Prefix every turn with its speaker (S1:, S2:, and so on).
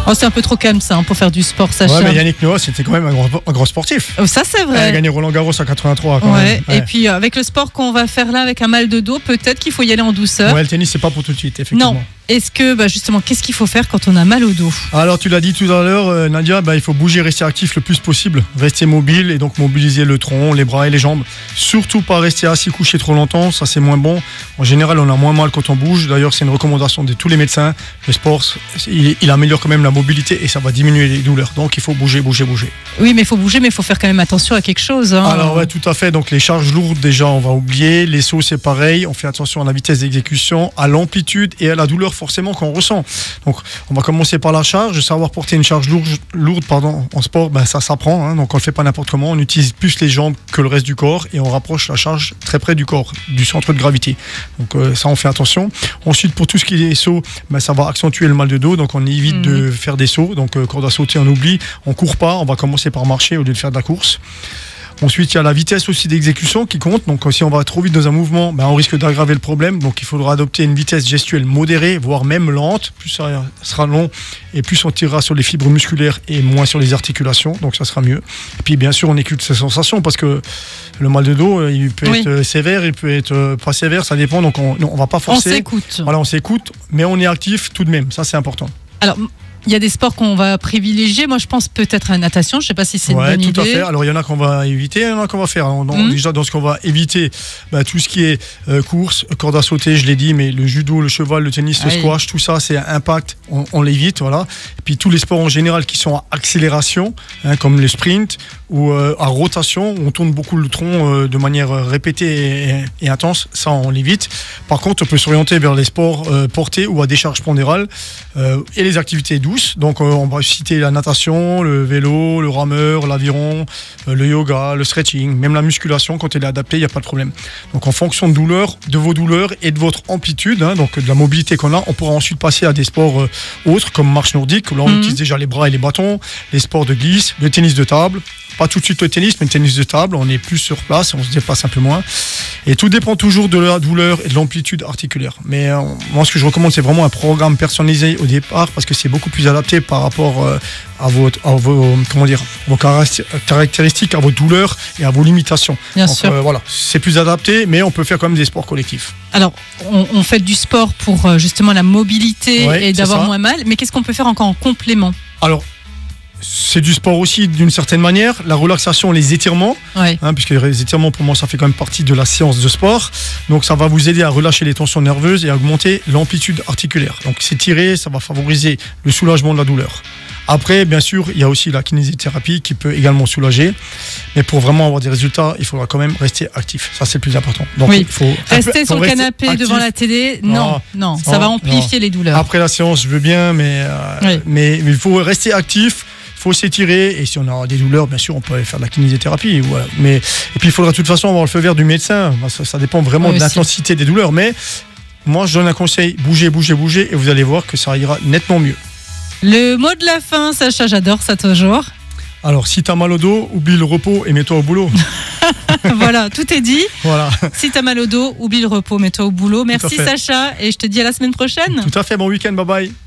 S1: Oh, c'est un peu trop calme ça pour faire du sport, Sacha.
S2: Ouais, mais Yannick Noah, c'était quand même un grand sportif.
S1: Ça, c'est vrai.
S2: Il a gagné Roland Garros en 83 quand même.
S1: Et puis avec le sport qu'on va faire là, avec un mal de dos, peut-être qu'il faut y aller en douceur.
S2: Ouais, le tennis, c'est pas pour tout de suite, effectivement.
S1: Non. Est-ce que, justement, qu'est-ce qu'il faut faire quand on a mal au dos?
S2: Alors, tu l'as dit tout à l'heure, Nadia, il faut bouger, rester actif le plus possible. Rester mobile et donc mobiliser le tronc, les bras et les jambes. Surtout pas rester assis couché trop longtemps, ça c'est moins bon. En général, on a moins mal quand on bouge. D'ailleurs, c'est une recommandation de tous les médecins. Le sport, il améliore quand même la mobilité et ça va diminuer les douleurs. Donc, il faut bouger.
S1: Oui, mais il faut bouger, mais il faut faire quand même attention à quelque chose. Hein.
S2: Alors, ouais, tout à fait. Donc, les charges lourdes, déjà, on va oublier. Les sauts, c'est pareil. On fait attention à la vitesse d'exécution, à l'amplitude et à la douleur forcément qu'on ressent. Donc, on va commencer par la charge. Savoir porter une charge lourde en sport, ça s'apprend. Hein. Donc, on ne le fait pas n'importe comment. On utilise plus les jambes que le reste du corps et on rapproche la charge très près du corps, du centre de gravité. Donc, ça, on fait attention. Ensuite, pour tout ce qui est sauts, ça va accentuer le mal de dos. Donc, on évite de faire des sauts. Donc, quand on doit sauter, on oublie. On court pas. On va commencer par marcher au lieu de faire de la course. Ensuite, il y a la vitesse aussi d'exécution qui compte. Donc, si on va trop vite dans un mouvement, on risque d'aggraver le problème. Donc, il faudra adopter une vitesse gestuelle modérée, voire même lente. Plus ça sera long et plus on tirera sur les fibres musculaires et moins sur les articulations. Donc, ça sera mieux. Et puis, bien sûr, on écoute ses sensations parce que le mal de dos, il peut être sévère, il peut être pas sévère. Ça dépend. Donc, on va pas forcer.
S1: On s'écoute.
S2: Voilà, on s'écoute, mais on est actif tout de même. Ça, c'est important.
S1: Alors, il y a des sports qu'on va privilégier. Moi, je pense peut-être à la natation. Je ne sais pas si c'est une bonne idée.
S2: Tout à fait. Alors, il y en a qu'on va éviter, il y en a qu'on va faire. Déjà, dans ce qu'on va éviter, tout ce qui est course, corde à sauter, je l'ai dit, mais le judo, le cheval, le tennis, le squash, tout ça, c'est impact. On l'évite, voilà. Et puis, tous les sports en général qui sont à accélération, comme le sprint ou à rotation, où on tourne beaucoup le tronc de manière répétée et intense, ça, on l'évite. Par contre, on peut s'orienter vers les sports portés ou à décharge pondérale et les activités douces. Donc on va citer la natation, le vélo, le rameur, l'aviron, le yoga, le stretching, même la musculation quand elle est adaptée, il n'y a pas de problème. Donc en fonction de vos douleurs et de votre amplitude, donc de la mobilité qu'on a, on pourra ensuite passer à des sports autres comme marche nordique, où là on utilise déjà les bras et les bâtons, les sports de glisse, le tennis de table. Pas tout de suite le tennis, mais le tennis de table, on est plus sur place, on se déplace un peu moins. Et tout dépend toujours de la douleur et de l'amplitude articulaire. Mais moi, ce que je recommande, c'est vraiment un programme personnalisé au départ, parce que c'est beaucoup plus adapté par rapport à vos caractéristiques, à vos douleurs et à vos limitations.
S1: Bien sûr.
S2: Voilà, c'est plus adapté, mais on peut faire quand même des sports collectifs.
S1: Alors, on fait du sport pour justement la mobilité et d'avoir moins mal, mais qu'est-ce qu'on peut faire encore en complément?
S2: Alors, c'est du sport aussi d'une certaine manière, la relaxation, les étirements, puisque les étirements pour moi ça fait quand même partie de la séance de sport, donc ça va vous aider à relâcher les tensions nerveuses et à augmenter l'amplitude articulaire. Donc s'étirer, ça va favoriser le soulagement de la douleur. Après, bien sûr, il y a aussi la kinésithérapie qui peut également soulager. Mais pour vraiment avoir des résultats, il faudra quand même rester actif. Ça, c'est le plus important. Donc, il faut
S1: rester sur le canapé actif. Devant la télé, non, ça va amplifier les douleurs.
S2: Après la séance, je veux bien, mais il faut rester actif. Il faut s'étirer et si on a des douleurs, bien sûr, on peut aller faire de la kinésithérapie. Voilà. Et puis, il faudra de toute façon avoir le feu vert du médecin. Ça dépend vraiment de l'intensité des douleurs. Mais moi, je donne un conseil, bougez et vous allez voir que ça ira nettement mieux.
S1: Le mot de la fin, Sacha, j'adore ça toujours.
S2: Alors, si t'as mal au dos, oublie le repos et mets-toi au boulot.
S1: Voilà, tout est dit.
S2: Voilà.
S1: Si t'as mal au dos, oublie le repos, mets-toi au boulot. Merci Sacha et je te dis à la semaine prochaine.
S2: Tout à fait, bon week-end, bye bye.